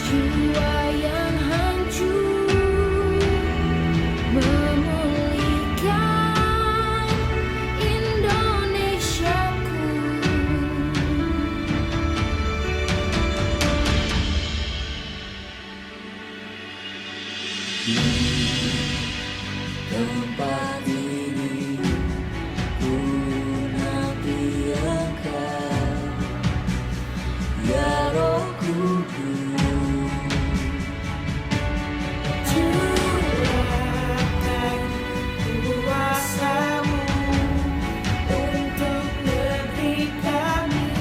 jiwa yang hancur, memulihkan Indonesiaku. Di tempat ini ku nanti engkau, ya Roh Kudus. Curahkan kuasa-Mu untuk negeri kami,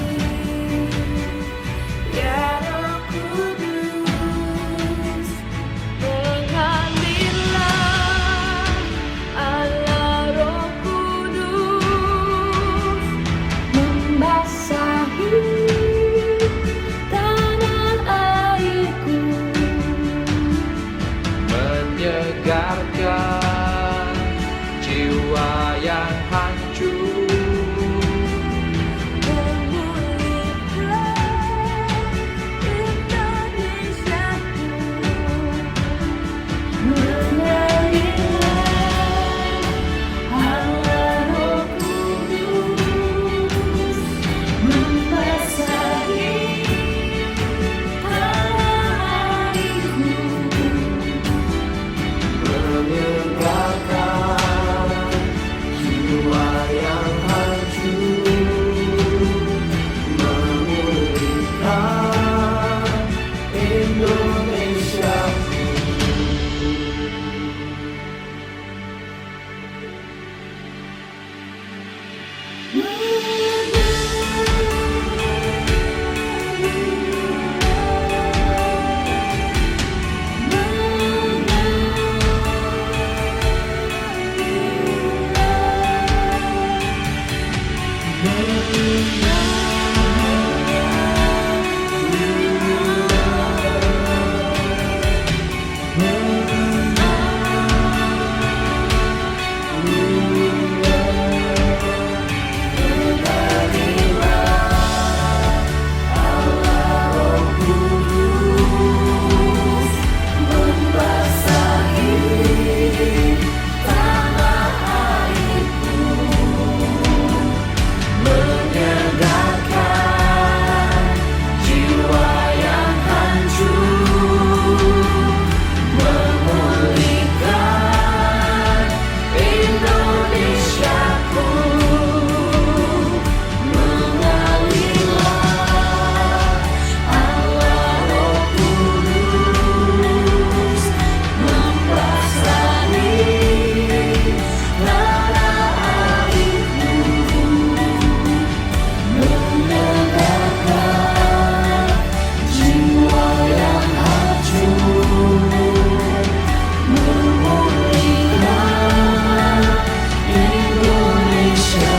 ya Roh Kudus. Mengalirlah Allah Roh Kudus, membasahi tanah airku, Menyegarkan jiwa yang hancur, memulihkan Indonesiaku. Mengalirlah Allah Roh Kudus, membasahi tanah airku, menyegarkan jiwa yang hancur, memulihkan Indonesia.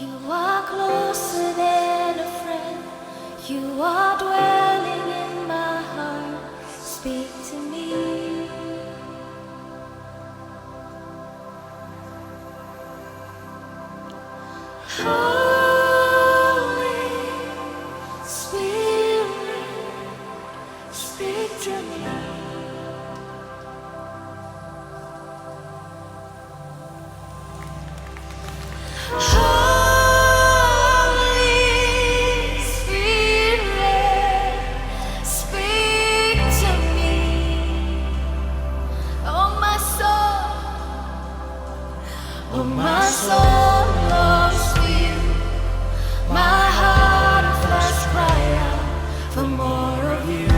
You are closer than a friend. You are dwelling in my heart. Speak Holy Spirit, speak to me. Holy Spirit, speak to me. Oh my soul loves you. My heart and flesh cry out for more of you.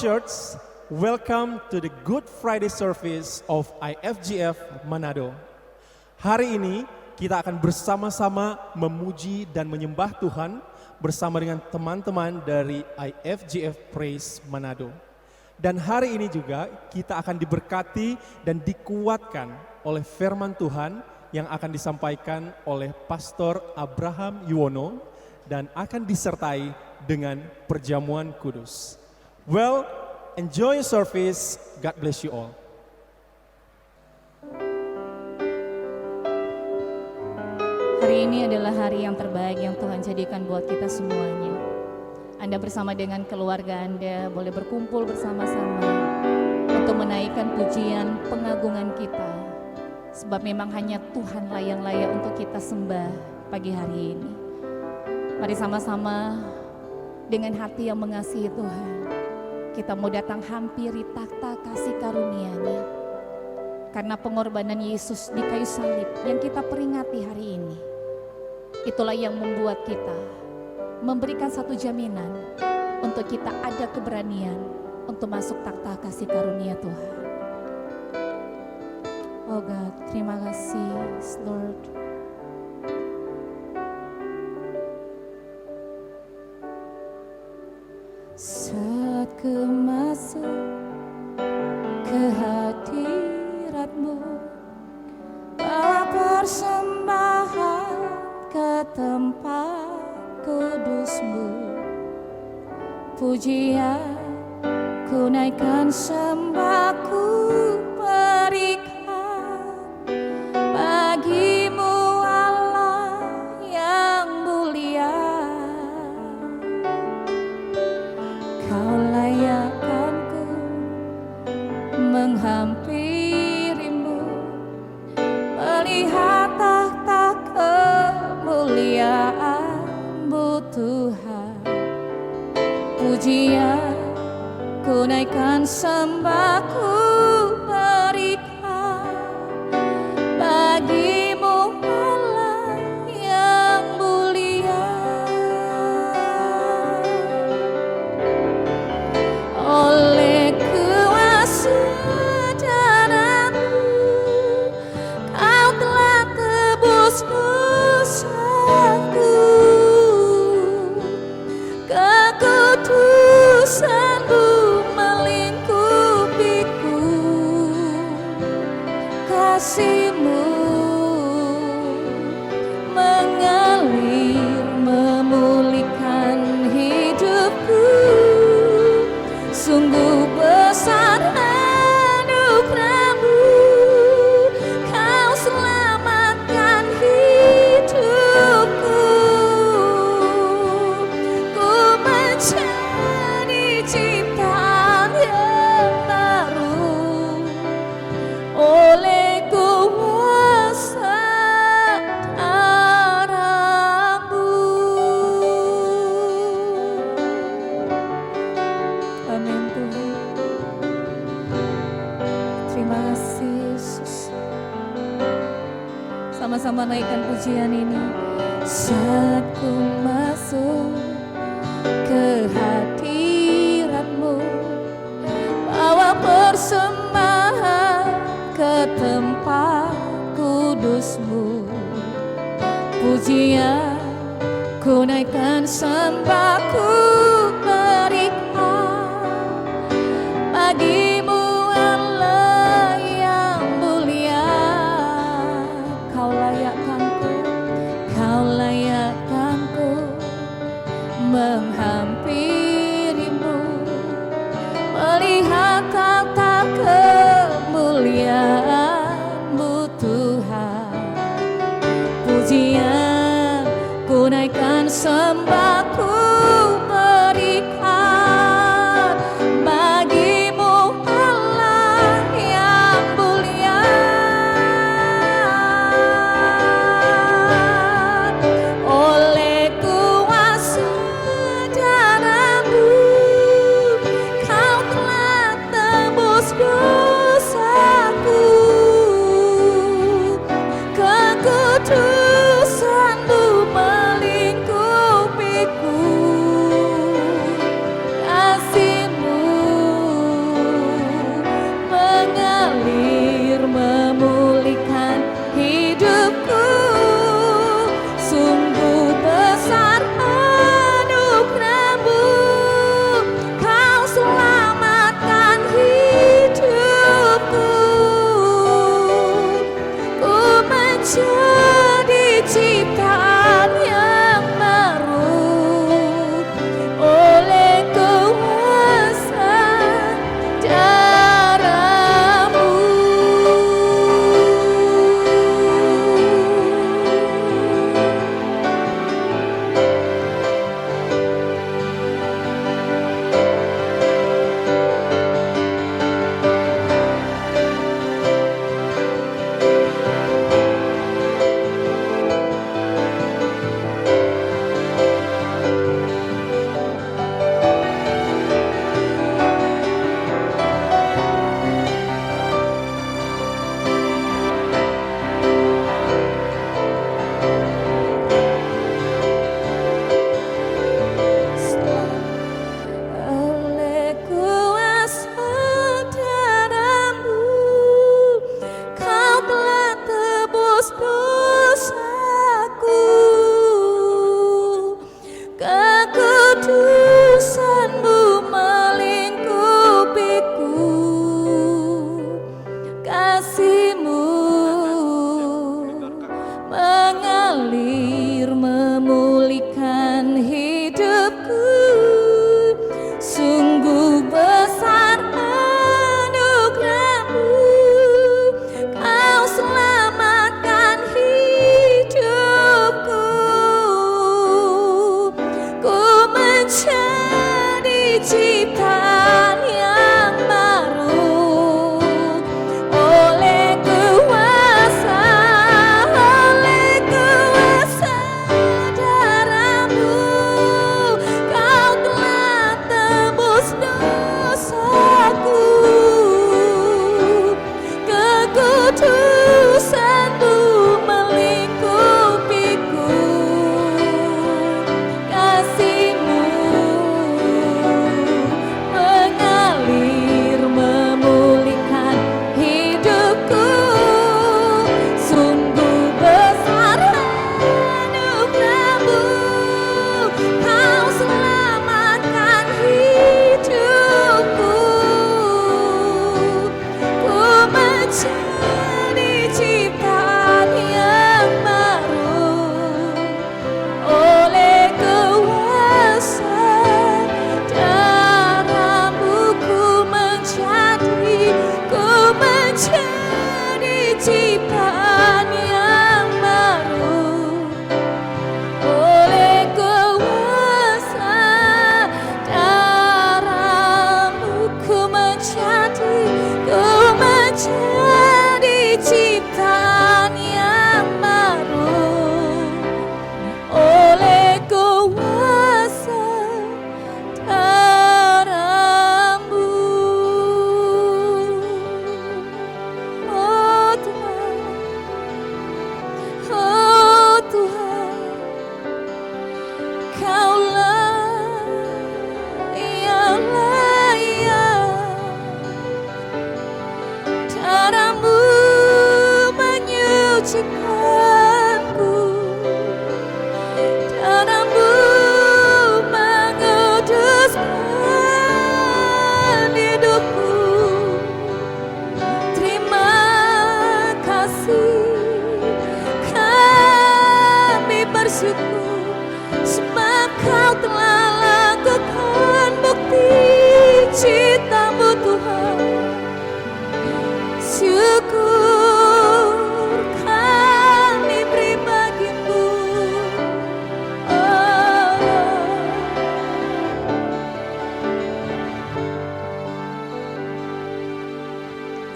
Church, welcome to the Good Friday service of IFGF Manado. Hari ini kita akan bersama-sama memuji dan menyembah Tuhan bersama dengan teman-teman dari IFGF Praise Manado. Dan hari ini juga kita akan diberkati dan dikuatkan oleh firman Tuhan yang akan disampaikan oleh Pastor Abraham Yuwono dan akan disertai dengan perjamuan kudus. Well, enjoy your service. God bless you all. Hari ini adalah hari yang terbaik yang Tuhan jadikan buat kita semuanya. Anda bersama dengan keluarga Anda boleh berkumpul bersama-sama untuk menaikkan pujian pengagungan kita. Sebab memang hanya Tuhanlah yang layak untuk kita sembah pagi hari ini. Mari sama-sama dengan hati yang mengasihi Tuhan, kita mau datang hampiri takhta kasih karunia-Nya. Karena pengorbanan Yesus di kayu salib yang kita peringati hari ini, itulah yang membuat kita memberikan satu jaminan untuk kita ada keberanian untuk masuk takhta kasih karunia Tuhan. Oh God, terima kasih Lord. Saat ku masuk ke hadirat-Mu, bawa persembahan ke tempat kudus-Mu. Pujian ku naikkan, sembahku berikan bagi-Mu Allah yang mulia. Kau layakkanku menghampiri-Mu, melihat tahta kemuliaan-Mu Tuhan. Pujian ku naikkan, sembahku berikan bagi-Mu Allah yang mulia. Oleh kuasa darah-Mu, Kau telah tebus dosaku. Kekudusan-Mu melingkupiku, kasih-Mu mengalir memulihkan hidupku. Sungguh besar anugerah-Mu, Kau selamatkan hidupku. Ku menjadi ciptaan yang baru oleh kuasa darah-Mu. Amin Tuhan. Terima kasih Yesus. Sama-sama naikkan pujian ini. Saat ku masuk ke hadirat-Mu, bawa persembahan ke tempat kudus-Mu. Pujian ku naikkan, sembahku berikan bagi-Mu Allah yang mulia. Kau layakkanku, Kau layakkanku menghampiri-Mu, melihat tahta kemuliaan-Mu Tuhan. Pujian ku naikkan, sembahku sucikanku, darahmu menguduskan hidupku. Terima kasih, kami bersyukur sebab Kau telah lakukan bukti cinta-Mu Tuhan. Syukur kami beri bagi-Mu.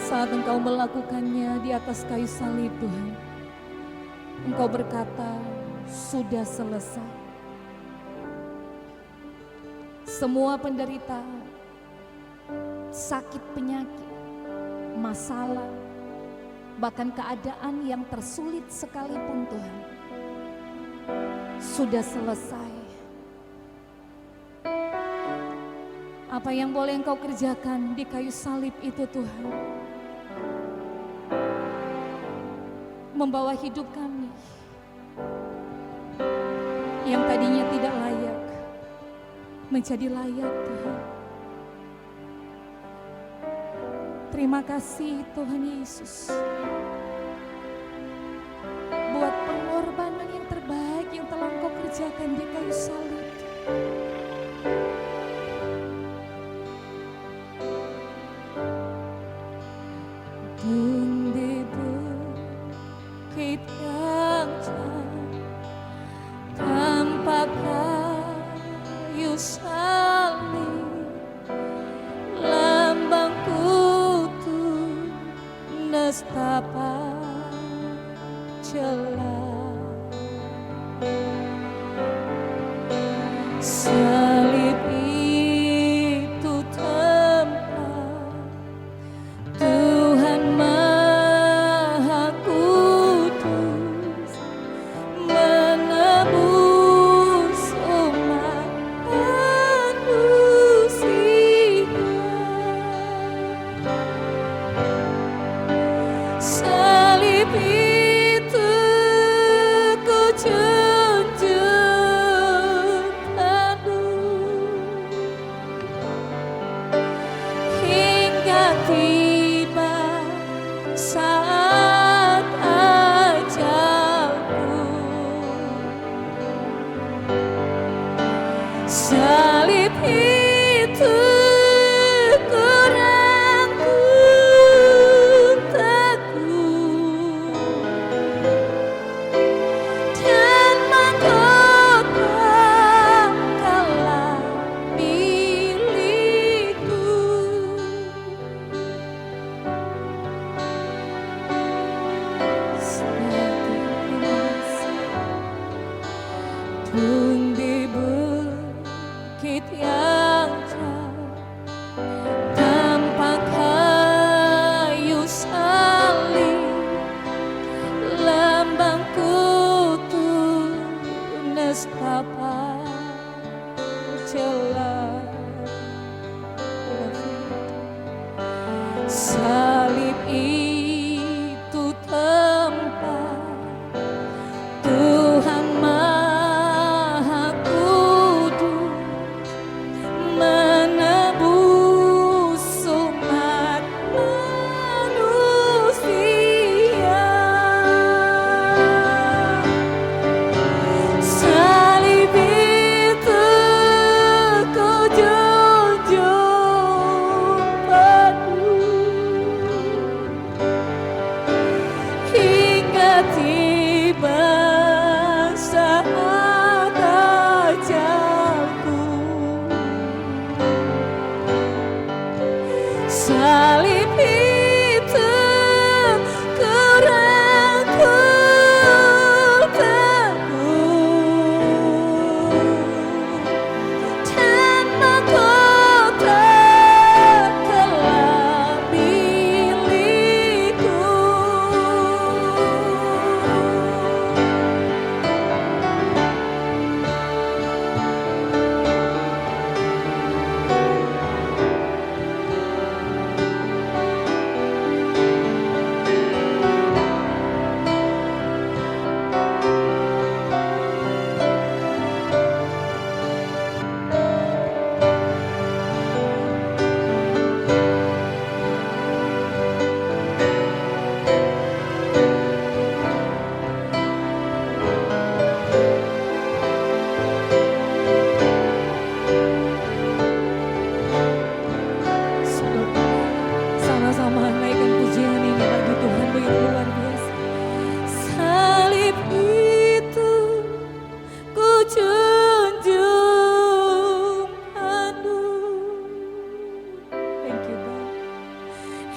Saat Engkau melakukannya di atas kayu salib Tuhan, Engkau berkata, sudah selesai. Semua penderitaan, sakit penyakit, masalah, bahkan keadaan yang tersulit sekalipun Tuhan, sudah selesai. Apa yang boleh Engkau kerjakan di kayu salib itu Tuhan, membawa hidup kami yang tadinya tidak layak menjadi layak Tuhan. Terima kasih Tuhan Yesus buat pengorbanan yang terbaik yang telah Engkau kerjakan di kayu salib. Di bukit yang jauh tanpa kayu salib, lambang kutu nestapa celah. Salib itu tempat Tuhan Maha Kudus menebus umat manusia. Salib itu ku junjung teguh hingga tiba saat ajalku. Salib itu ku rangkum teguh dan mahkota milikku. Tung di bukit yang jauh tanpa kayu salib, lambang kutu nestapa celah. Salib itu tempat Tuhan Maha Kudus menebus umat manusia. Salib itu ku junjung penuh hingga tiba saat ajalku. Salib itu ku rangkum teguh dan mahkota telah milikku.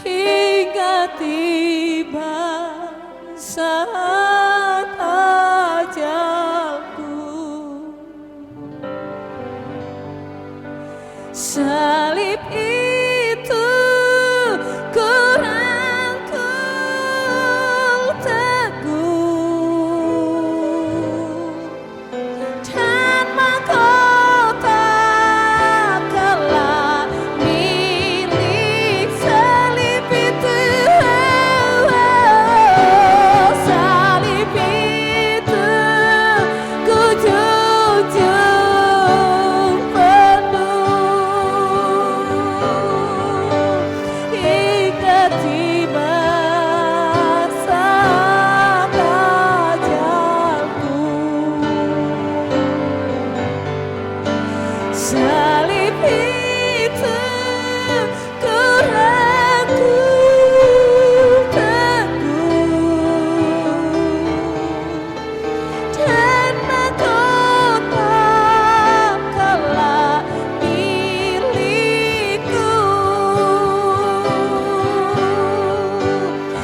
hingga tiba saat ajalku. Salib itu ku rangkul teguh, dan mahkota kelak milik salib itu. Salib itu ku junjung penuh hingga tiba saat ajalku. Salib itu ku rangkul teguh, dan mahkota kelak milikku.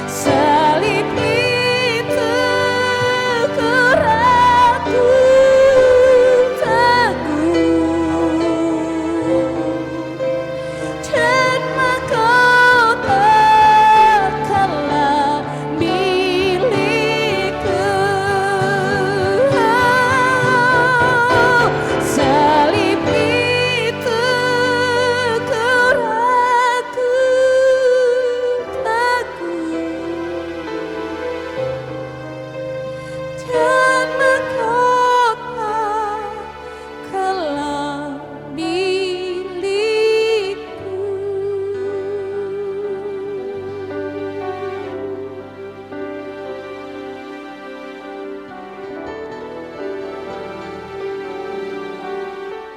Salib itu ku rangkul teguh, dan mahkota kelak milikku. Salib itu ku rangkul teguh, dan mahkota kelak milikku.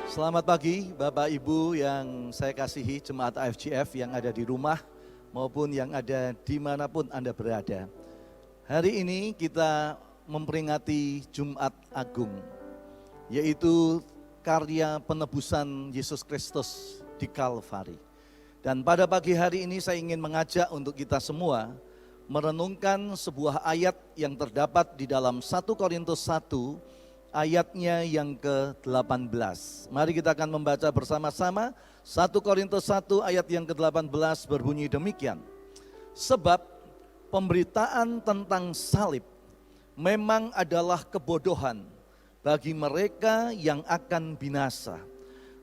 Selamat pagi Bapak Ibu yang saya kasihi, jemaat AFGF yang ada di rumah maupun yang ada dimanapun Anda berada. Hari ini kita memperingati Jumat Agung, yaitu karya penebusan Yesus Kristus di Kalvari. Dan pada pagi hari ini saya ingin mengajak untuk kita semua merenungkan sebuah ayat yang terdapat di dalam 1 Korintus 1 ayatnya yang ke-18. Mari kita akan membaca bersama-sama 1 Korintus 1 ayat yang ke-18 berbunyi demikian. Sebab pemberitaan tentang salib memang adalah kebodohan bagi mereka yang akan binasa.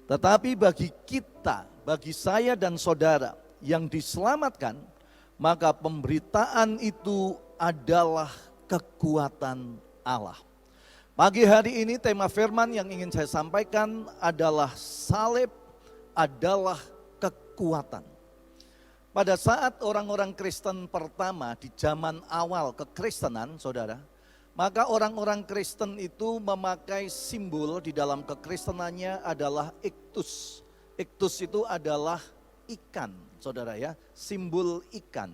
Tetapi bagi kita, bagi saya dan saudara yang diselamatkan, maka pemberitaan itu adalah kekuatan Allah. Pagi hari ini tema firman yang ingin saya sampaikan adalah salib adalah kekuatan. Pada saat orang-orang Kristen pertama di zaman awal kekristenan, saudara, maka orang-orang Kristen itu memakai simbol di dalam kekristenannya adalah iktus. Iktus itu adalah ikan, saudara ya, simbol ikan.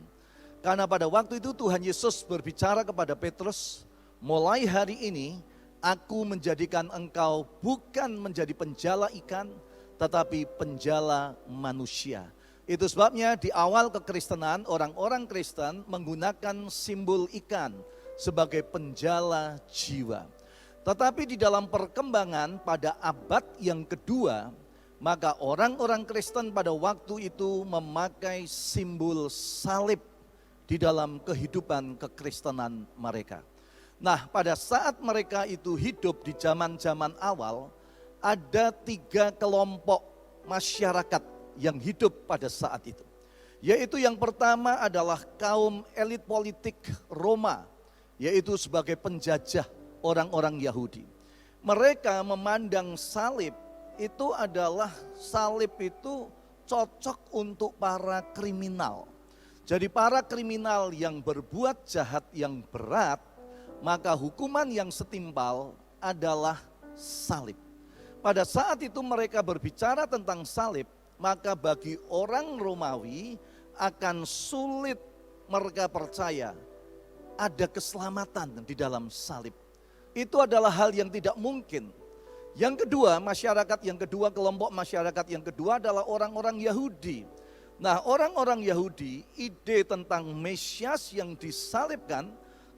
Karena pada waktu itu Tuhan Yesus berbicara kepada Petrus, mulai hari ini aku menjadikan engkau bukan menjadi penjala ikan, tetapi penjala manusia. Itu sebabnya di awal kekristenan orang-orang Kristen menggunakan simbol ikan sebagai penjala jiwa. Tetapi di dalam perkembangan pada abad yang kedua, maka orang-orang Kristen pada waktu itu memakai simbol salib di dalam kehidupan kekristenan mereka. Nah, pada saat mereka itu hidup di zaman-zaman awal, ada 3 kelompok masyarakat yang hidup pada saat itu. Yaitu yang pertama adalah kaum elit politik Roma, yaitu sebagai penjajah orang-orang Yahudi. Mereka memandang salib itu adalah salib itu cocok untuk para kriminal. Jadi para kriminal yang berbuat jahat yang berat, maka hukuman yang setimpal adalah salib. Pada saat itu mereka berbicara tentang salib, maka bagi orang Romawi akan sulit mereka percaya ada keselamatan di dalam salib. Itu adalah hal yang tidak mungkin. Yang kedua, kelompok masyarakat yang kedua adalah orang-orang Yahudi. Nah, orang-orang Yahudi, ide tentang Mesias yang disalibkan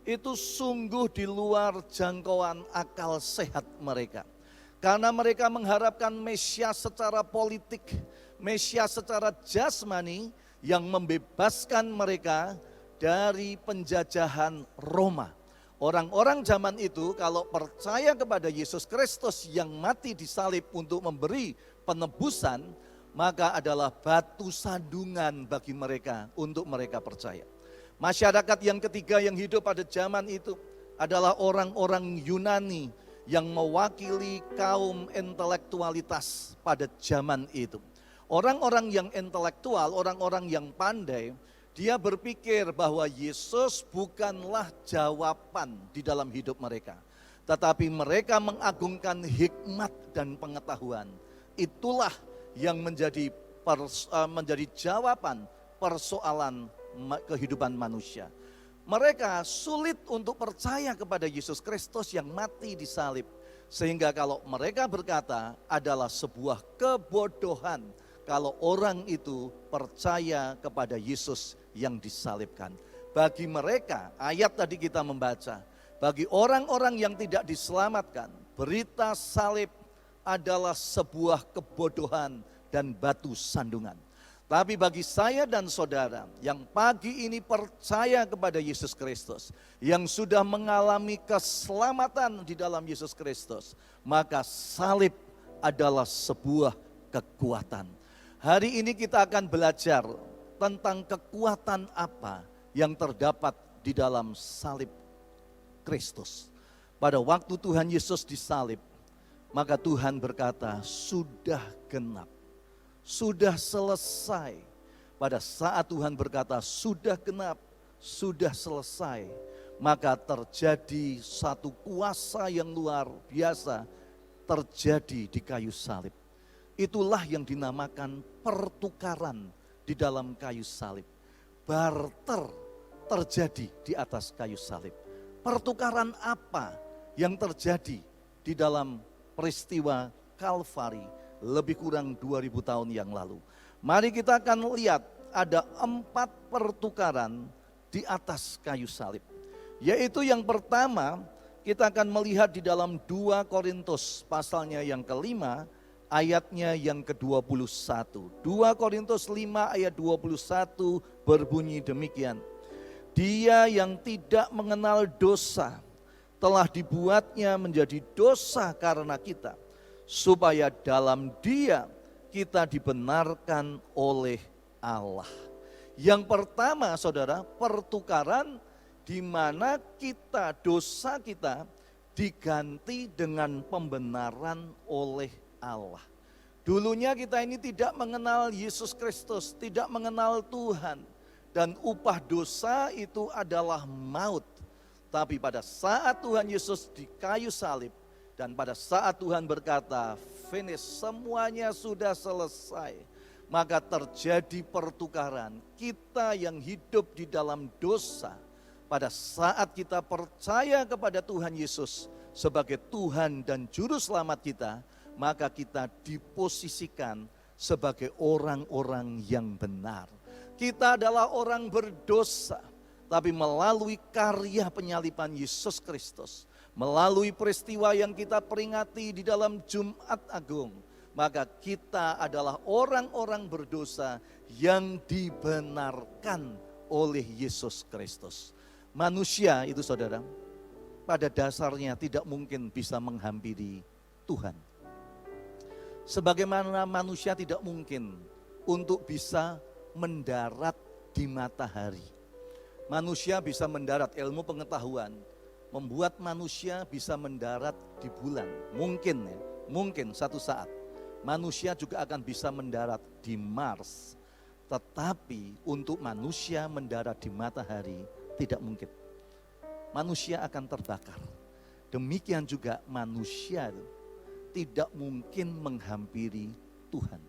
itu sungguh di luar jangkauan akal sehat mereka. Karena mereka mengharapkan Mesias secara politik, Mesias secara jasmani yang membebaskan mereka dari penjajahan Roma. Orang-orang zaman itu kalau percaya kepada Yesus Kristus yang mati disalib untuk memberi penebusan, maka adalah batu sandungan bagi mereka untuk mereka percaya. Masyarakat yang ketiga yang hidup pada zaman itu adalah orang-orang Yunani yang mewakili kaum intelektualitas pada zaman itu. Orang-orang yang intelektual, orang-orang yang pandai, dia berpikir bahwa Yesus bukanlah jawaban di dalam hidup mereka. Tetapi mereka mengagungkan hikmat dan pengetahuan. Itulah yang menjadi jawaban persoalan kehidupan manusia. Mereka sulit untuk percaya kepada Yesus Kristus yang mati di salib. Sehingga kalau mereka berkata adalah sebuah kebodohan kalau orang itu percaya kepada Yesus yang disalibkan. Bagi mereka, ayat tadi kita membaca, bagi orang-orang yang tidak diselamatkan, berita salib adalah sebuah kebodohan dan batu sandungan. Tapi bagi saya dan saudara yang pagi ini percaya kepada Yesus Kristus, yang sudah mengalami keselamatan di dalam Yesus Kristus, maka salib adalah sebuah kekuatan. Hari ini kita akan belajar tentang kekuatan apa yang terdapat di dalam salib Kristus. Pada waktu Tuhan Yesus disalib, maka Tuhan berkata, sudah genap, sudah selesai. Pada saat Tuhan berkata, sudah genap, sudah selesai, maka terjadi satu kuasa yang luar biasa terjadi di kayu salib. Itulah yang dinamakan pertukaran di dalam kayu salib. Barter terjadi di atas kayu salib. Pertukaran apa yang terjadi di dalam peristiwa Kalvari lebih kurang 2000 tahun yang lalu? Mari kita akan lihat ada 4 pertukaran di atas kayu salib. Yaitu yang pertama kita akan melihat di dalam 2 Korintus pasalnya yang kelima, ayatnya yang ke-21. 2 Korintus 5 ayat 21 berbunyi demikian. Dia yang tidak mengenal dosa telah dibuatnya menjadi dosa karena kita, supaya dalam Dia kita dibenarkan oleh Allah. Yang pertama saudara, pertukaran di mana dosa kita diganti dengan pembenaran oleh Allah. Dulunya kita ini tidak mengenal Yesus Kristus, tidak mengenal Tuhan, dan upah dosa itu adalah maut. Tapi pada saat Tuhan Yesus di kayu salib, dan pada saat Tuhan berkata, finish, semuanya sudah selesai, maka terjadi pertukaran. Kita yang hidup di dalam dosa, pada saat kita percaya kepada Tuhan Yesus sebagai Tuhan dan Juru Selamat kita, maka kita diposisikan sebagai orang-orang yang benar. Kita adalah orang berdosa, tapi melalui karya penyaliban Yesus Kristus, melalui peristiwa yang kita peringati di dalam Jumat Agung, maka kita adalah orang-orang berdosa yang dibenarkan oleh Yesus Kristus. Manusia itu saudara, pada dasarnya tidak mungkin bisa menghampiri Tuhan. Sebagaimana manusia tidak mungkin untuk bisa mendarat di matahari. Manusia bisa mendarat, ilmu pengetahuan membuat manusia bisa mendarat di bulan. Mungkin ya, mungkin satu saat manusia juga akan bisa mendarat di Mars. Tetapi untuk manusia mendarat di matahari tidak mungkin. Manusia akan terbakar. Demikian juga manusia tidak mungkin menghampiri Tuhan.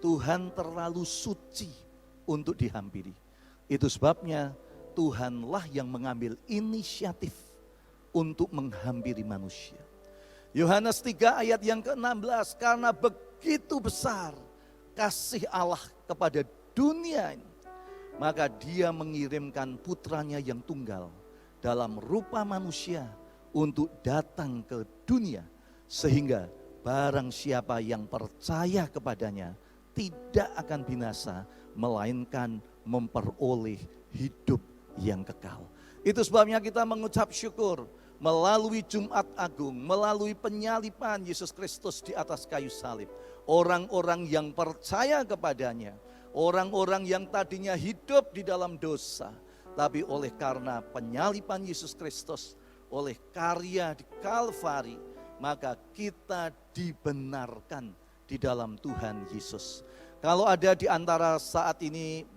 Tuhan terlalu suci untuk dihampiri. Itu sebabnya Tuhanlah yang mengambil inisiatif untuk menghampiri manusia. Yohanes 3 ayat yang ke-16, karena begitu besar kasih Allah kepada dunia ini, maka dia mengirimkan putranya yang tunggal dalam rupa manusia untuk datang ke dunia, sehingga barang siapa yang percaya kepadanya tidak akan binasa, melainkan memperoleh hidup yang kekal. Itu sebabnya kita mengucap syukur melalui Jumat Agung, melalui penyaliban Yesus Kristus di atas kayu salib. Orang-orang yang percaya kepadanya, orang-orang yang tadinya hidup di dalam dosa, tapi oleh karena penyaliban Yesus Kristus, oleh karya di Kalvari, maka kita dibenarkan di dalam Tuhan Yesus. Kalau ada di antara saat ini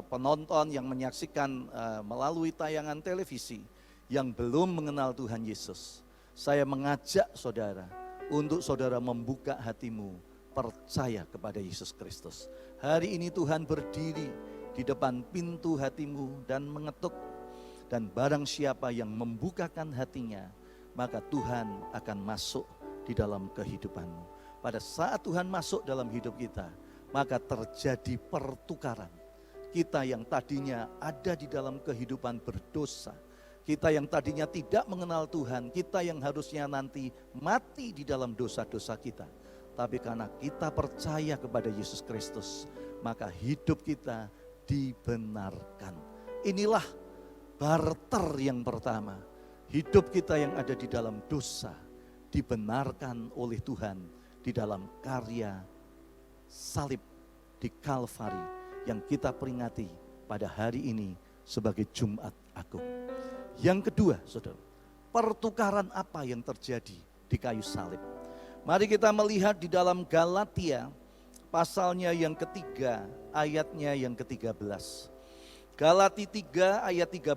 penonton yang menyaksikan melalui tayangan televisi yang belum mengenal Tuhan Yesus, saya mengajak saudara untuk saudara membuka hatimu, percaya kepada Yesus Kristus. Hari ini Tuhan berdiri di depan pintu hatimu dan mengetuk. Dan barang siapa yang membukakan hatinya, maka Tuhan akan masuk di dalam kehidupanmu. Pada saat Tuhan masuk dalam hidup kita, maka terjadi pertukaran. Kita yang tadinya ada di dalam kehidupan berdosa, kita yang tadinya tidak mengenal Tuhan, kita yang harusnya nanti mati di dalam dosa-dosa kita. Tapi karena kita percaya kepada Yesus Kristus, maka hidup kita dibenarkan. Inilah barter yang pertama. Hidup kita yang ada di dalam dosa dibenarkan oleh Tuhan di dalam karya salib di Kalvari yang kita peringati pada hari ini sebagai Jumat Agung. Yang kedua, saudara, pertukaran apa yang terjadi di kayu salib? Mari kita melihat di dalam Galatia pasalnya yang ketiga, ayatnya yang ke-13. Galati 3 ayat 13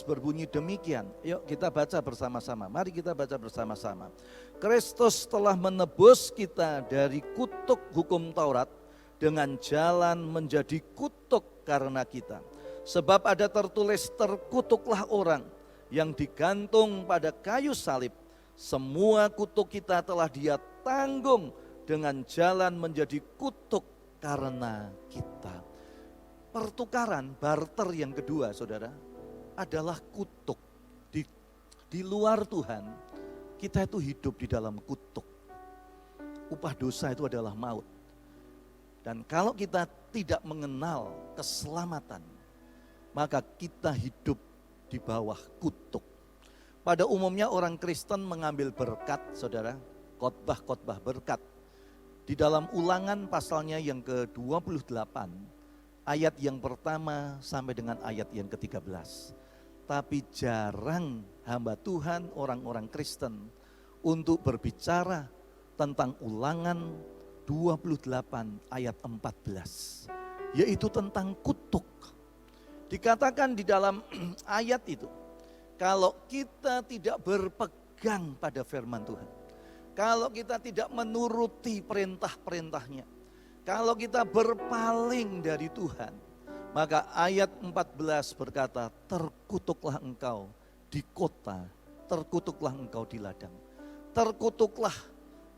berbunyi demikian. Yuk kita baca bersama-sama. Mari kita baca bersama-sama. Kristus telah menebus kita dari kutuk hukum Taurat dengan jalan menjadi kutuk karena kita. Sebab ada tertulis, terkutuklah orang yang digantung pada kayu salib. Semua kutuk kita telah Dia tanggung dengan jalan menjadi kutuk karena kita. Pertukaran, barter yang kedua saudara, adalah kutuk. Di luar Tuhan, kita itu hidup di dalam kutuk. Upah dosa itu adalah maut. Dan kalau kita tidak mengenal keselamatan, maka kita hidup di bawah kutuk. Pada umumnya orang Kristen mengambil berkat, saudara, khotbah-khotbah berkat. Di dalam Ulangan pasalnya yang ke-28, ayat yang pertama sampai dengan ayat yang ke-13. Tapi jarang hamba Tuhan, orang-orang Kristen untuk berbicara tentang Ulangan 28 ayat 14. Yaitu tentang kutuk. Dikatakan di dalam ayat itu, kalau kita tidak berpegang pada firman Tuhan, kalau kita tidak menuruti perintah-perintahnya, kalau kita berpaling dari Tuhan, maka ayat 14 berkata, terkutuklah engkau di kota, terkutuklah engkau di ladang, terkutuklah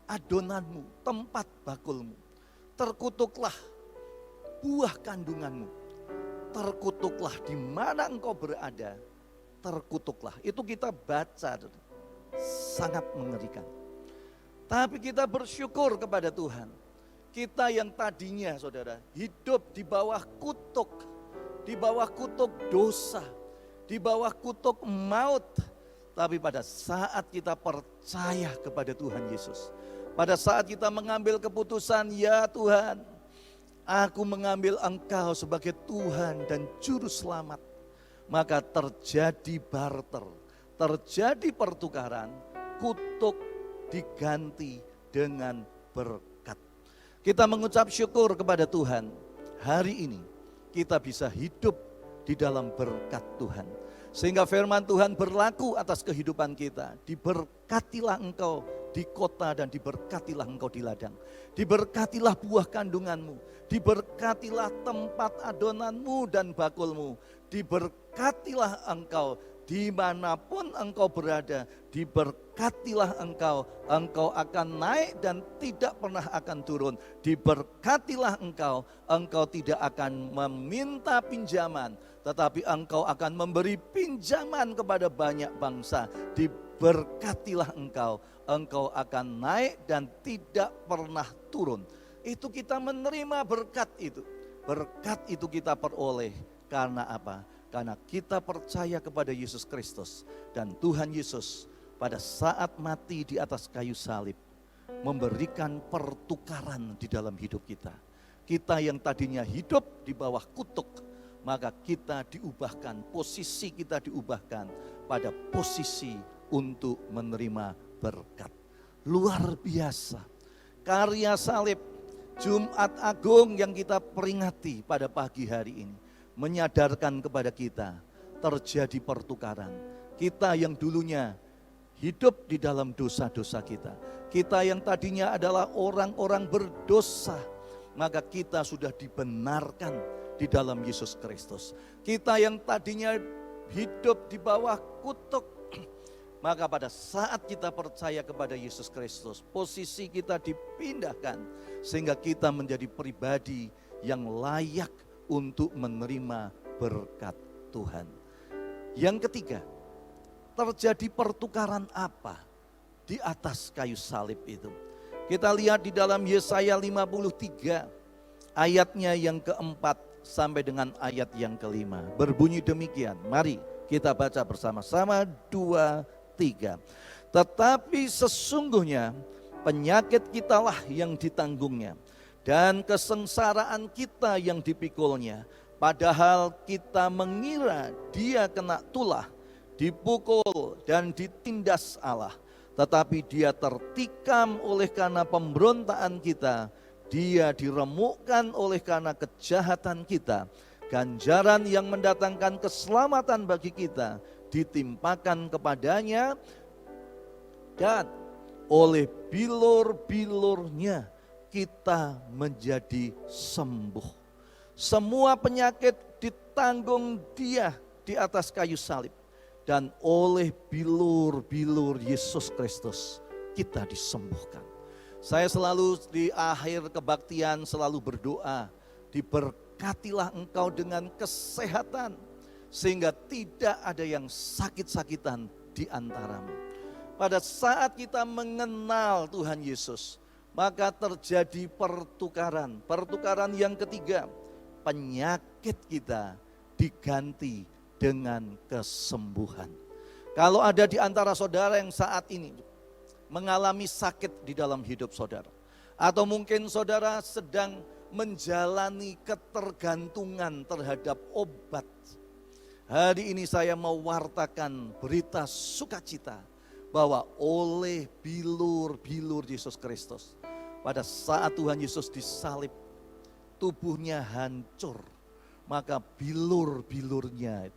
adonanmu, tempat bakulmu, terkutuklah buah kandunganmu, terkutuklah di mana engkau berada, terkutuklah. Itu kita baca, sangat mengerikan. Tapi kita bersyukur kepada Tuhan. Kita yang tadinya saudara hidup di bawah kutuk dosa, di bawah kutuk maut. Tapi pada saat kita percaya kepada Tuhan Yesus, pada saat kita mengambil keputusan, ya Tuhan, aku mengambil Engkau sebagai Tuhan dan Juru Selamat, maka terjadi barter, terjadi pertukaran, kutuk diganti dengan berkat. Kita mengucap syukur kepada Tuhan, hari ini kita bisa hidup di dalam berkat Tuhan. Sehingga firman Tuhan berlaku atas kehidupan kita. Diberkatilah engkau di kota dan diberkatilah engkau di ladang. Diberkatilah buah kandunganmu. Diberkatilah tempat adonanmu dan bakulmu. Diberkatilah engkau dimanapun engkau berada, diberkatilah engkau. Engkau akan naik dan tidak pernah akan turun. Diberkatilah engkau, engkau tidak akan meminta pinjaman, tetapi engkau akan memberi pinjaman kepada banyak bangsa. Diberkatilah engkau, engkau akan naik dan tidak pernah turun. Itu kita menerima berkat itu. Berkat itu kita peroleh karena apa? Karena kita percaya kepada Yesus Kristus. Dan Tuhan Yesus pada saat mati di atas kayu salib memberikan pertukaran di dalam hidup kita. Kita yang tadinya hidup di bawah kutuk, maka kita diubahkan, posisi kita diubahkan pada posisi untuk menerima berkat. Luar biasa. Karya salib Jumat Agung yang kita peringati pada pagi hari ini menyadarkan kepada kita terjadi pertukaran. Kita yang dulunya hidup di dalam dosa-dosa kita. Kita yang tadinya adalah orang-orang berdosa, maka kita sudah dibenarkan di dalam Yesus Kristus. Kita yang tadinya hidup di bawah kutuk, maka pada saat kita percaya kepada Yesus Kristus, posisi kita dipindahkan sehingga kita menjadi pribadi yang layak untuk menerima berkat Tuhan. Yang ketiga, terjadi pertukaran apa di atas kayu salib itu? Kita lihat di dalam Yesaya 53 ayatnya yang keempat sampai dengan ayat yang kelima. Berbunyi demikian, mari kita baca bersama-sama 2, 3. Tetapi sesungguhnya penyakit kitalah yang ditanggungnya, dan kesengsaraan kita yang dipikulnya. Padahal kita mengira dia kena tulah, dipukul dan ditindas Allah. Tetapi dia tertikam oleh karena pemberontaan kita, dia diremukkan oleh karena kejahatan kita. Ganjaran yang mendatangkan keselamatan bagi kita ditimpakan kepadanya, dan oleh bilur-bilurnya kita menjadi sembuh. Semua penyakit ditanggung dia di atas kayu salib. Dan oleh bilur-bilur Yesus Kristus kita disembuhkan. Saya selalu di akhir kebaktian selalu berdoa, diberkatilah engkau dengan kesehatan, sehingga tidak ada yang sakit-sakitan di antaramu. Pada saat kita mengenal Tuhan Yesus, maka terjadi pertukaran. Pertukaran yang ketiga, penyakit kita diganti dengan kesembuhan. Kalau ada di antara saudara yang saat ini mengalami sakit di dalam hidup saudara, atau mungkin saudara sedang menjalani ketergantungan terhadap obat, hari ini saya mewartakan berita sukacita bahwa oleh bilur-bilur Yesus Kristus, pada saat Tuhan Yesus disalib, tubuhnya hancur, maka bilur-bilurnya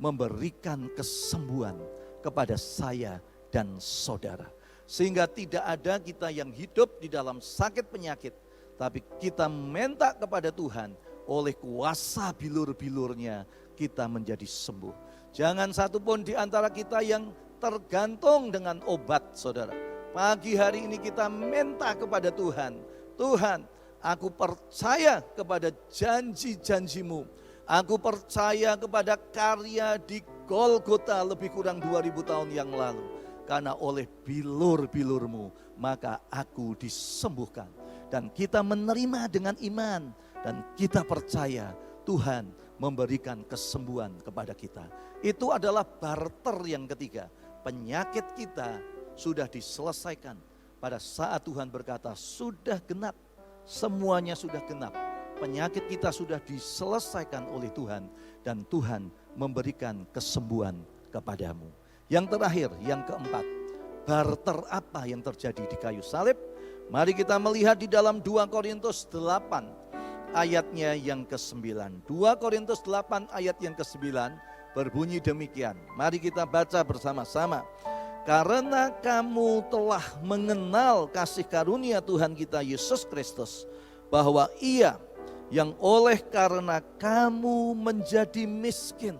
memberikan kesembuhan kepada saya dan saudara. Sehingga tidak ada kita yang hidup di dalam sakit penyakit, tapi kita minta kepada Tuhan, oleh kuasa bilur-bilurnya kita menjadi sembuh. Jangan satupun di antara kita yang tergantung dengan obat, saudara. Pagi hari ini kita minta kepada Tuhan, Tuhan, aku percaya kepada janji-janjimu. Aku percaya kepada karya di Golgota lebih kurang 2000 tahun yang lalu. Karena oleh bilur-bilurmu maka aku disembuhkan. Dan kita menerima dengan iman. Dan kita percaya Tuhan memberikan kesembuhan kepada kita. Itu adalah barter yang ketiga. Penyakit kita sudah diselesaikan. Pada saat Tuhan berkata sudah genap. Semuanya sudah genap. Penyakit kita sudah diselesaikan oleh Tuhan. Dan Tuhan memberikan kesembuhan kepadamu. Yang terakhir, yang keempat. Barter apa yang terjadi di kayu salib? Mari kita melihat di dalam 2 Korintus 8 ayatnya yang ke-9. 2 Korintus 8 ayat yang ke-9 berbunyi demikian. Mari kita baca bersama-sama. Karena kamu telah mengenal kasih karunia Tuhan kita Yesus Kristus, bahwa Ia yang oleh karena kamu menjadi miskin,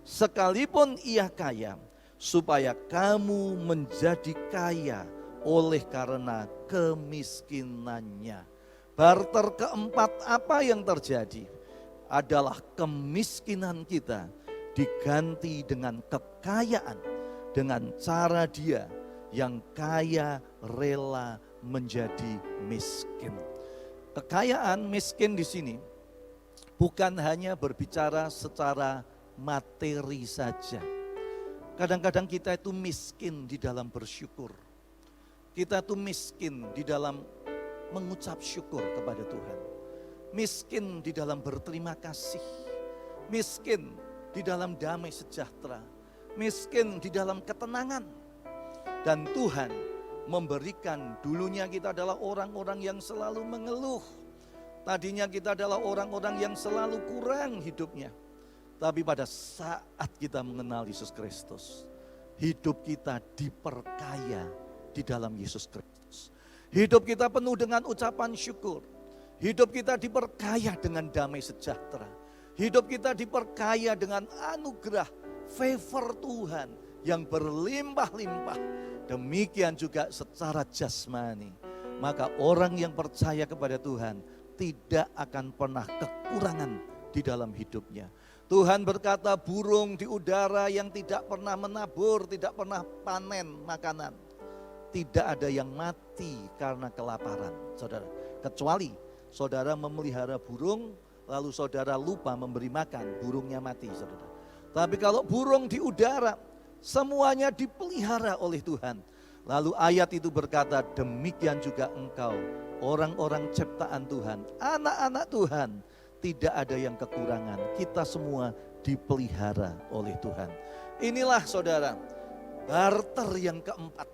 sekalipun ia kaya, supaya kamu menjadi kaya oleh karena kemiskinannya. Barter keempat apa yang terjadi adalah kemiskinan kita diganti dengan kekayaan, dengan cara dia yang kaya rela menjadi miskin. Kekayaan miskin di sini bukan hanya berbicara secara materi saja. Kadang-kadang kita itu miskin di dalam bersyukur. Kita itu miskin di dalam mengucap syukur kepada Tuhan. Miskin di dalam berterima kasih. Miskin di dalam damai sejahtera. Miskin di dalam ketenangan. Dan Tuhan memberikan, dulunya kita adalah orang-orang yang selalu mengeluh. Tadinya kita adalah orang-orang yang selalu kurang hidupnya. Tapi pada saat kita mengenal Yesus Kristus, hidup kita diperkaya di dalam Yesus Kristus. Hidup kita penuh dengan ucapan syukur. Hidup kita diperkaya dengan damai sejahtera. Hidup kita diperkaya dengan anugerah, favor Tuhan yang berlimpah-limpah. Demikian juga secara jasmani. Maka orang yang percaya kepada Tuhan tidak akan pernah kekurangan di dalam hidupnya. Tuhan berkata, burung di udara yang tidak pernah menabur, tidak pernah panen makanan, tidak ada yang mati karena kelaparan, saudara. Kecuali saudara memelihara burung, lalu saudara lupa memberi makan, burungnya mati, saudara. Tapi kalau burung di udara, semuanya dipelihara oleh Tuhan. Lalu ayat itu berkata, demikian juga engkau, orang-orang ciptaan Tuhan, anak-anak Tuhan, tidak ada yang kekurangan. Kita semua dipelihara oleh Tuhan. Inilah saudara, barter yang keempat.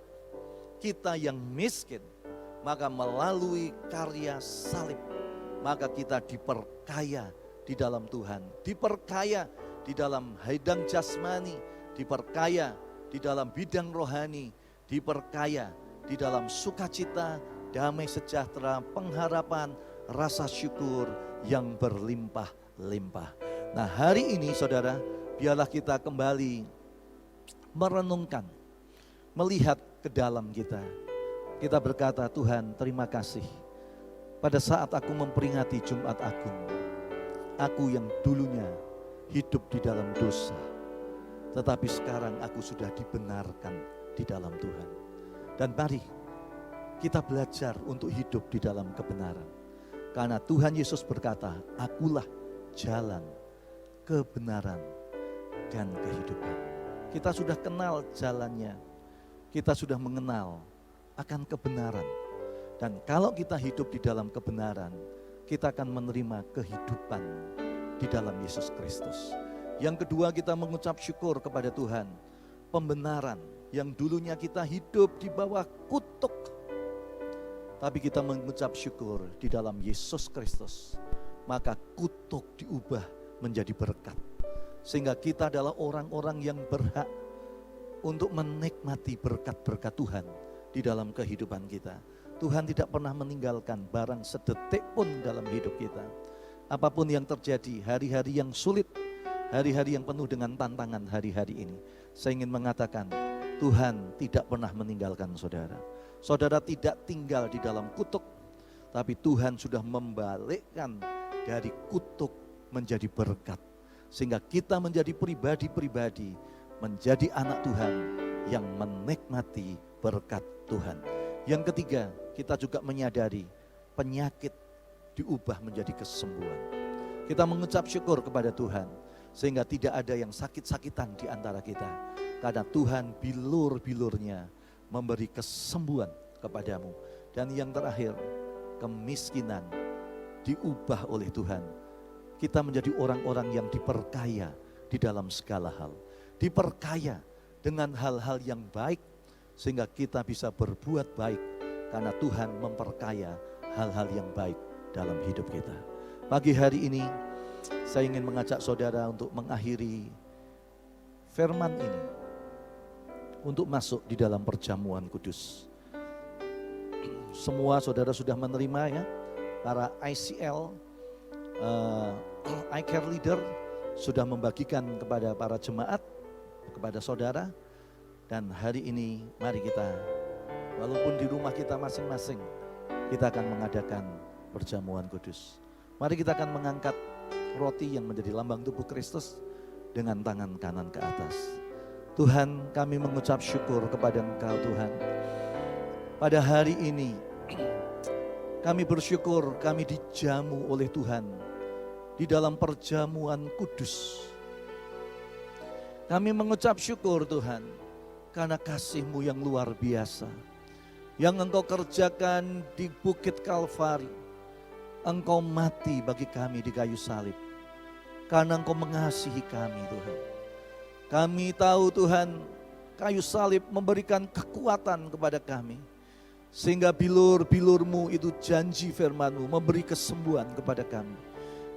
Kita yang miskin, maka melalui karya salib, maka kita diperkaya di dalam Tuhan. Diperkaya di dalam bidang jasmani, diperkaya di dalam bidang rohani, diperkaya di dalam sukacita, damai sejahtera, pengharapan, rasa syukur yang berlimpah-limpah. Nah, hari ini saudara, biarlah kita kembali merenungkan, melihat ke dalam kita. Kita berkata, Tuhan terima kasih. Pada saat aku memperingati Jumat Agung, aku yang dulunya hidup di dalam dosa, tetapi sekarang aku sudah dibenarkan di dalam Tuhan. Dan mari kita belajar untuk hidup di dalam kebenaran. Karena Tuhan Yesus berkata, akulah jalan, kebenaran, dan kehidupan. Kita sudah kenal jalannya, kita sudah mengenal akan kebenaran. Dan kalau kita hidup di dalam kebenaran, kita akan menerima kehidupan di dalam Yesus Kristus. Yang kedua, kita mengucap syukur kepada Tuhan. Pembenaran yang dulunya kita hidup di bawah kutuk, tapi kita mengucap syukur di dalam Yesus Kristus. Maka kutuk diubah menjadi berkat. Sehingga kita adalah orang-orang yang berhak untuk menikmati berkat-berkat Tuhan di dalam kehidupan kita. Tuhan tidak pernah meninggalkan barang sedetik pun dalam hidup kita. Apapun yang terjadi, hari-hari yang sulit, hari-hari yang penuh dengan tantangan hari-hari ini, saya ingin mengatakan, Tuhan tidak pernah meninggalkan saudara. Saudara tidak tinggal di dalam kutuk, tapi Tuhan sudah membalikkan dari kutuk menjadi berkat. Sehingga kita menjadi pribadi-pribadi, menjadi anak Tuhan yang menikmati berkat Tuhan. Yang ketiga, kita juga menyadari penyakit diubah menjadi kesembuhan. Kita mengucap syukur kepada Tuhan, sehingga tidak ada yang sakit-sakitan di antara kita. Karena Tuhan bilur-bilurnya memberi kesembuhan kepadamu. Dan yang terakhir, kemiskinan diubah oleh Tuhan. Kita menjadi orang-orang yang diperkaya di dalam segala hal. Diperkaya dengan hal-hal yang baik, sehingga kita bisa berbuat baik. Karena Tuhan memperkaya hal-hal yang baik dalam hidup kita. Pagi hari ini, saya ingin mengajak saudara untuk mengakhiri firman ini, untuk masuk di dalam perjamuan kudus. Semua saudara sudah menerima ya, para ICL, iCare Leader, sudah membagikan kepada para jemaat, kepada saudara. Dan hari ini mari kita, walaupun di rumah kita masing-masing, kita akan mengadakan perjamuan kudus. Mari kita akan mengangkat roti yang menjadi lambang tubuh Kristus dengan tangan kanan ke atas. Tuhan, kami mengucap syukur kepada Engkau Tuhan. Pada hari ini kami bersyukur kami dijamu oleh Tuhan di dalam perjamuan kudus. Kami mengucap syukur Tuhan karena kasih-Mu yang luar biasa yang Engkau kerjakan di Bukit Kalvari. Engkau mati bagi kami di kayu salib karena Engkau mengasihi kami Tuhan. Kami tahu Tuhan, kayu salib memberikan kekuatan kepada kami. Sehingga bilur-bilur-Mu itu janji firman-Mu memberi kesembuhan kepada kami.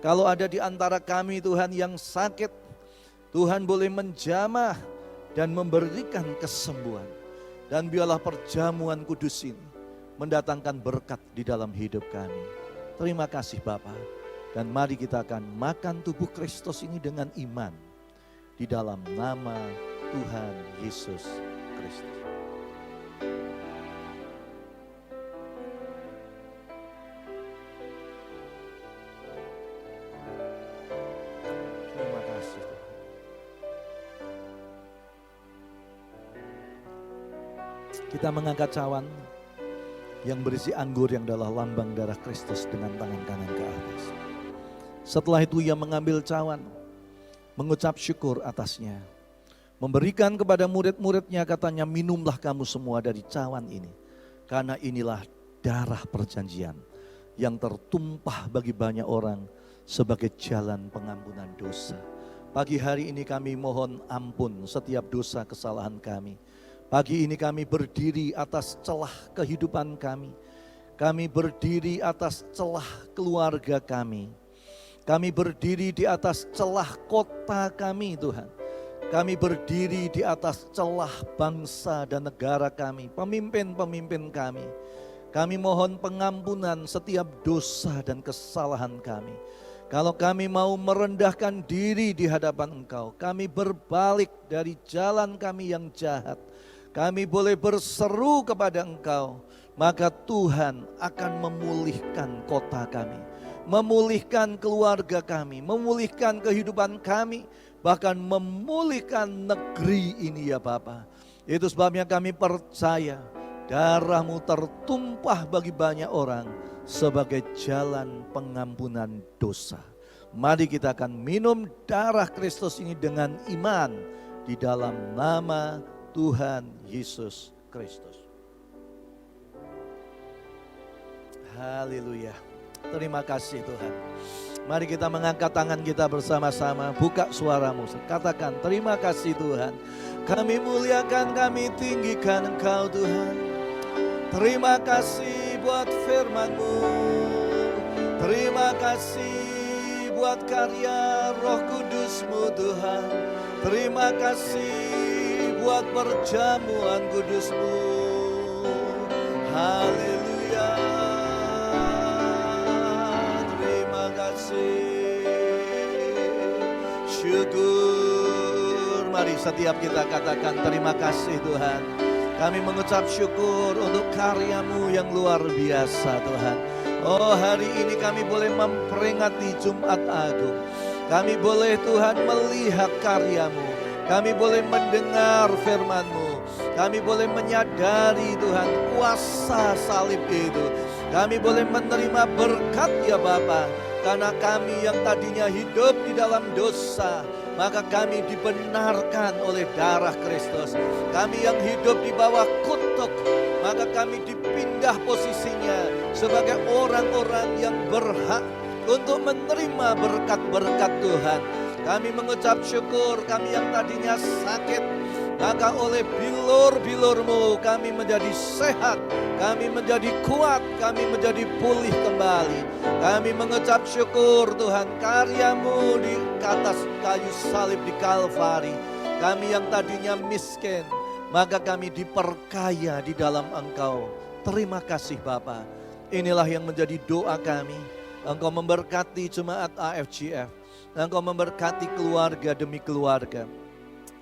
Kalau ada di antara kami Tuhan yang sakit, Tuhan boleh menjamah dan memberikan kesembuhan. Dan biarlah perjamuan kudus ini mendatangkan berkat di dalam hidup kami. Terima kasih Bapa. Dan mari kita akan makan tubuh Kristus ini dengan iman. Di dalam nama Tuhan Yesus Kristus. Terima kasih Tuhan. Kita mengangkat cawan yang berisi anggur yang adalah lambang darah Kristus dengan tangan kanan ke atas. Setelah itu ia mengambil cawan, mengucap syukur atasnya. Memberikan kepada murid-muridnya katanya, minumlah kamu semua dari cawan ini. Karena inilah darah perjanjian yang tertumpah bagi banyak orang sebagai jalan pengampunan dosa. Pagi hari ini kami mohon ampun setiap dosa kesalahan kami. Pagi ini kami berdiri atas celah kehidupan kami. Kami berdiri atas celah keluarga kami. Kami berdiri di atas celah kota kami Tuhan. Kami berdiri di atas celah bangsa dan negara kami, pemimpin-pemimpin kami. Kami mohon pengampunan setiap dosa dan kesalahan kami. Kalau kami mau merendahkan diri di hadapan Engkau, kami berbalik dari jalan kami yang jahat. Kami boleh berseru kepada Engkau, maka Tuhan akan memulihkan kota kami, memulihkan keluarga kami, memulihkan kehidupan kami, bahkan memulihkan negeri ini ya Bapa. Itu sebabnya kami percaya darah-Mu tertumpah bagi banyak orang sebagai jalan pengampunan dosa. Mari kita akan minum darah Kristus ini dengan iman di dalam nama Tuhan Yesus Kristus. Haleluya. Terima kasih Tuhan. Mari kita mengangkat tangan kita bersama-sama. Buka suaramu. Katakan terima kasih Tuhan. Kami muliakan, kami tinggikan Engkau Tuhan. Terima kasih buat firman-Mu. Terima kasih buat karya Roh Kudus-Mu Tuhan. Terima kasih buat perjamuan kudus-Mu. Haleluya. Terima kasih. Syukur. Mari setiap kita katakan terima kasih Tuhan. Kami mengucap syukur untuk karya-Mu yang luar biasa Tuhan. Oh, hari ini kami boleh memperingati Jumat Agung. Kami boleh Tuhan melihat karya-Mu. Kami boleh mendengar firman-Mu. Kami boleh menyadari Tuhan kuasa salib itu. Kami boleh menerima berkat ya Bapa. Karena kami yang tadinya hidup di dalam dosa, maka kami dibenarkan oleh darah Kristus. Kami yang hidup di bawah kutuk, maka kami dipindah posisinya sebagai orang-orang yang berhak untuk menerima berkat-berkat Tuhan. Kami mengucap syukur, kami yang tadinya sakit, maka oleh bilur-bilur-Mu kami menjadi sehat, kami menjadi kuat, kami menjadi pulih kembali. Kami mengucap syukur Tuhan, karya-Mu di atas kayu salib di Kalvari. Kami yang tadinya miskin, maka kami diperkaya di dalam Engkau. Terima kasih Bapa. Inilah yang menjadi doa kami. Engkau memberkati jemaat AFGF. Engkau memberkati keluarga demi keluarga.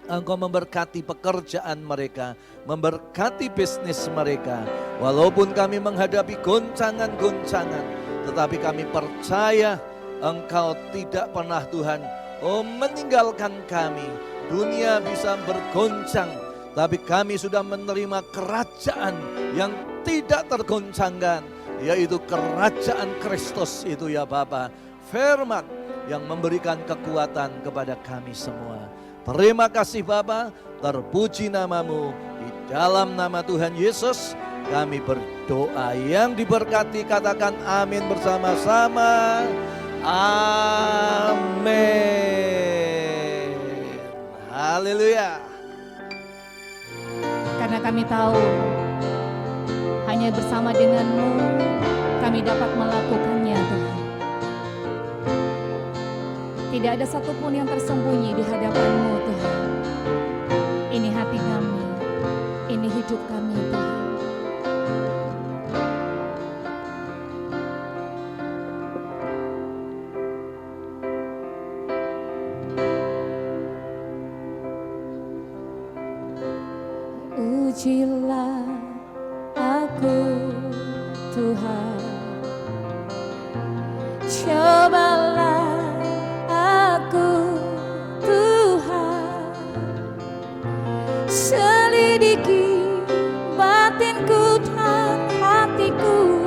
Engkau memberkati pekerjaan mereka, memberkati bisnis mereka. Walaupun kami menghadapi goncangan-goncangan, tetapi kami percaya Engkau tidak pernah Tuhan meninggalkan kami. Dunia bisa bergoncang, tapi kami sudah menerima kerajaan yang tidak tergoncangkan, yaitu kerajaan Kristus itu ya Bapa. Firman yang memberikan kekuatan kepada kami semua. Terima kasih Bapa, terpuji namamu. Di dalam nama Tuhan Yesus kami berdoa. Yang diberkati katakan amin bersama-sama. Amin. Haleluya. Karena kami tahu hanya bersama dengan-Mu kami dapat melakukannya Tuhan. Tidak ada satupun yang tersembunyi di hadapan-Mu Tuhan. Ini hati kami, ini hidup kami Tuhan. Ujilah aku Tuhan, cobalah aku Tuhan, selidiki batinku dan hatiku,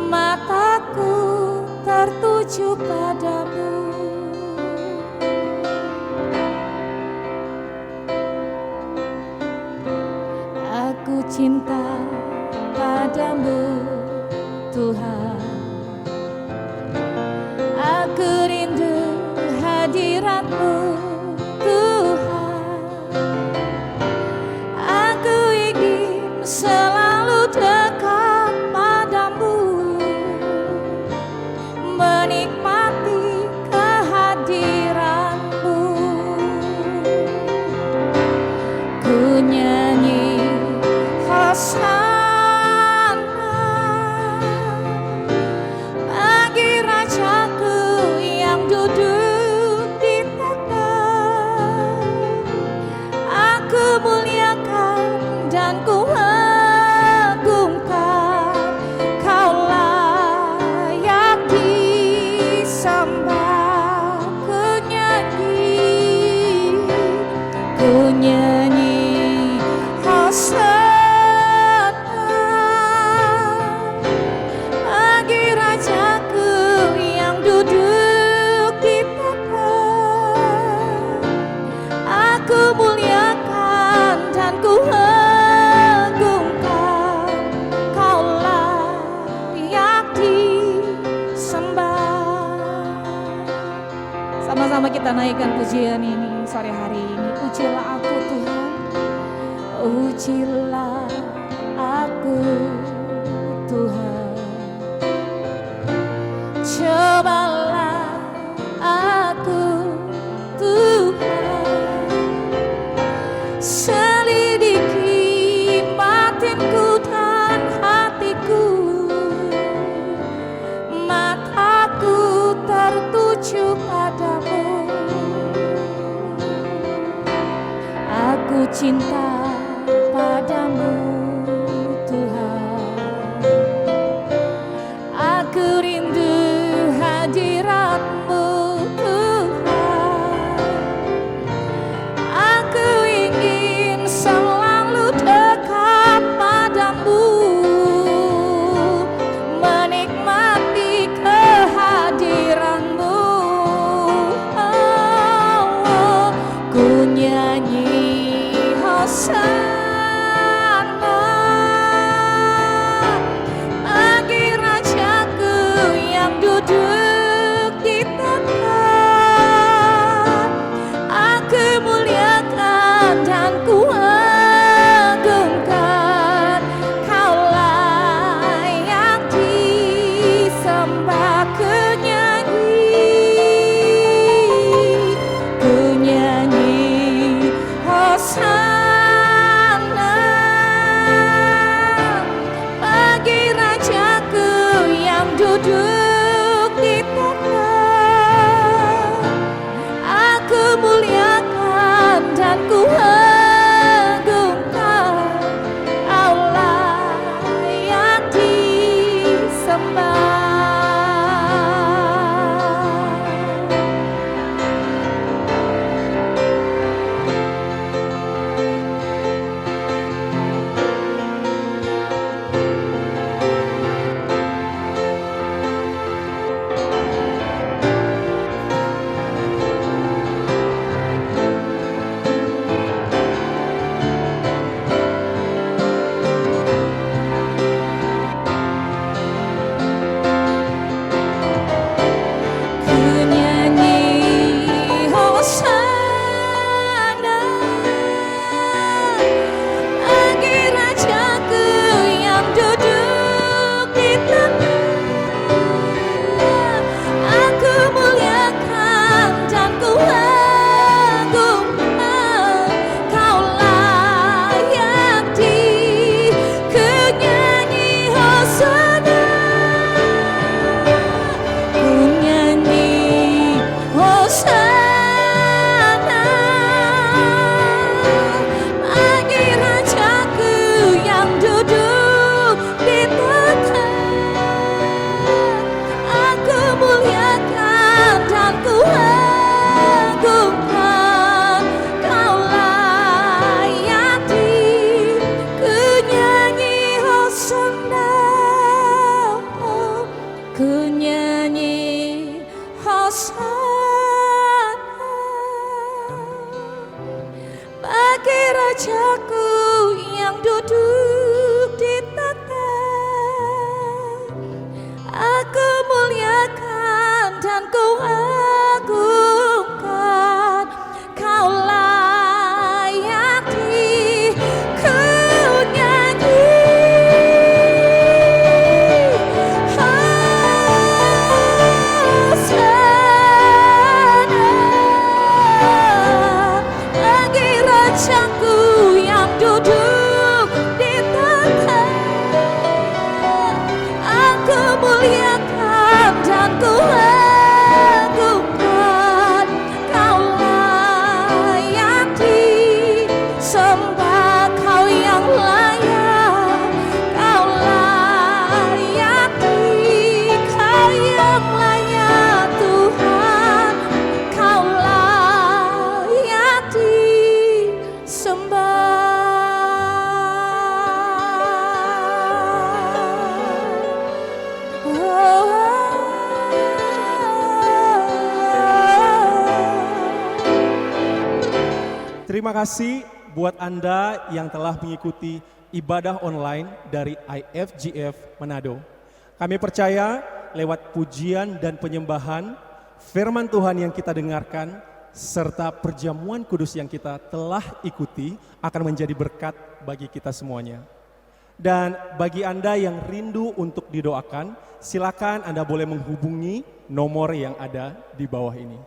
mataku tertuju padamu. Aku cinta padamu Tuhan, aku rindu hadirat-Mu Tuhan, aku ingin selalu dekat padamu, menikmati kehadiran-Mu. Ku nyanyi hosana bagi Rajaku yang duduk di tahta. Aku muliakan dan ku agungkan, Kau layak disembah. Ku nyanyi hosana bagi Rajaku yang duduk di tahta. Aku muliakan dan ku agungkan, Kau layak disembah. Sama-sama kita naikkan pujian ini sore hari ini. Ujilah aku Tuhan, ujilah aku Tuhan, cobalah aku Tuhan, selidiki batinku dan hatiku, mataku tertuju padamu. Aku cinta padamu Tuhan, aku rindu hadirat-Mu Tuhan, aku ingin selalu dekat padamu, menikmati kehadiran-Mu. Ku nyanyi hosana Hosana bagi Rajaku yang duduk di tahta. Aku muliakan dan ku agungkan, Kau layak ku nyanyi Hosana, ku nyanyi Hosana bagi Rajaku yang duduk di tahta. Aku muliakan dan ku agungkan, Kau layak ku nyanyi. Hosana bagi Rajaku yang duduk di tahta. Aku muliakan dan ku agungkan, Kau layak disembah, Kau yang layak, Kau layak Tuhan, Kau layak disembah. Terima kasih buat Anda yang telah mengikuti ibadah online dari IFGF Manado. Kami percaya lewat pujian dan penyembahan, firman Tuhan yang kita dengarkan, serta perjamuan kudus yang kita telah ikuti akan menjadi berkat bagi kita semuanya. Dan bagi Anda yang rindu untuk didoakan, silakan Anda boleh menghubungi nomor yang ada di bawah ini.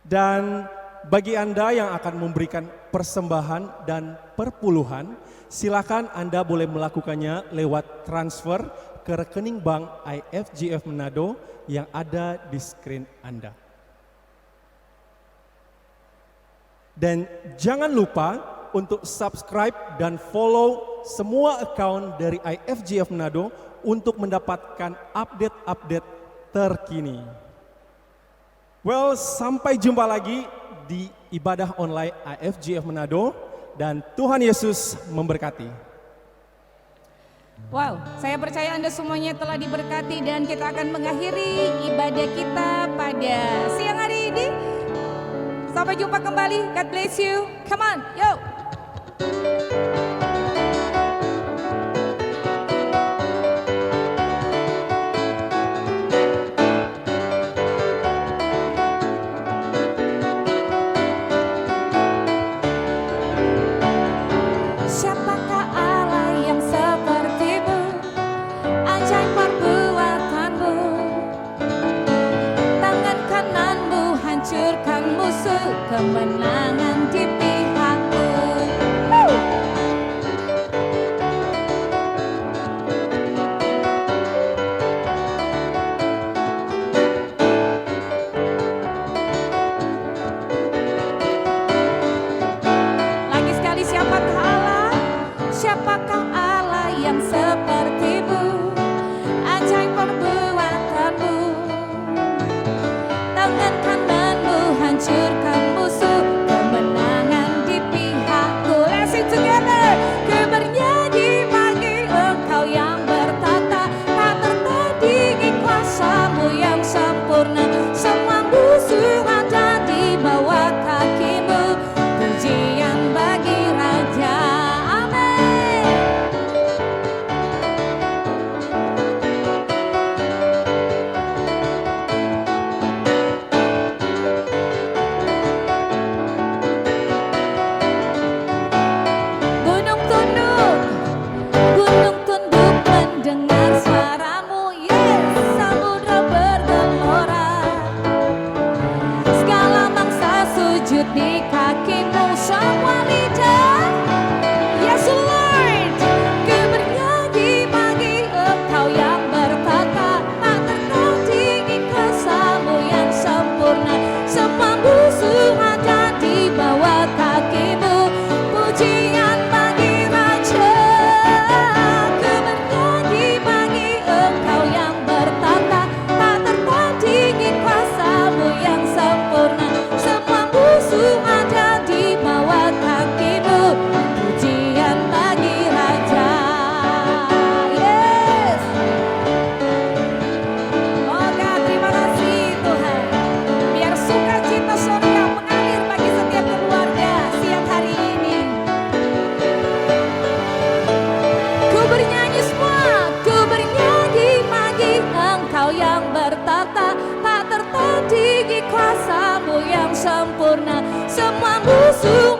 Dan bagi Anda yang akan memberikan persembahan dan perpuluhan, silakan Anda boleh melakukannya lewat transfer ke rekening bank IFGF Manado yang ada di screen Anda. Dan jangan lupa untuk subscribe dan follow semua account dari IFGF Manado untuk mendapatkan update-update terkini. Well, sampai jumpa lagi di ibadah online IFGF Manado dan Tuhan Yesus memberkati. Wow, saya percaya Anda semuanya telah diberkati dan kita akan mengakhiri ibadah kita pada siang hari ini. Sampai jumpa kembali. God bless you. Come on, yo. Siapakah Allah yang seperti-Mu? Ajaib perbuatan-Mu. Tangan kanan-Mu hancurkan musuh, kemenangan di pihak-Mu. Lagi sekali, siapakah Allah? Siapakah Allah yang seperti-Mu? Ajaib perbuatan-Mu. Tangan kanan-Mu hancurkan musuh, kemenangan di pihak-Ku. Let's sing together. Ku bernyanyi bagi Engkau yang bertata, tak tertandingi kuasa-Mu yang sempurna. Semua musuh ada di bawah kaki-Mu. Pujian bagi Raja. Amin. Gunung tunduk, gunung tunduk mendengar suara-Mu. Yes, samudra bergelora. Segala bangsa sujud di kaki-Mu, semua lidah. Yes Lord, ku bernyanyi bagi Engkau yang bertata, tak tertandingi kuasa sempurna, semua musuh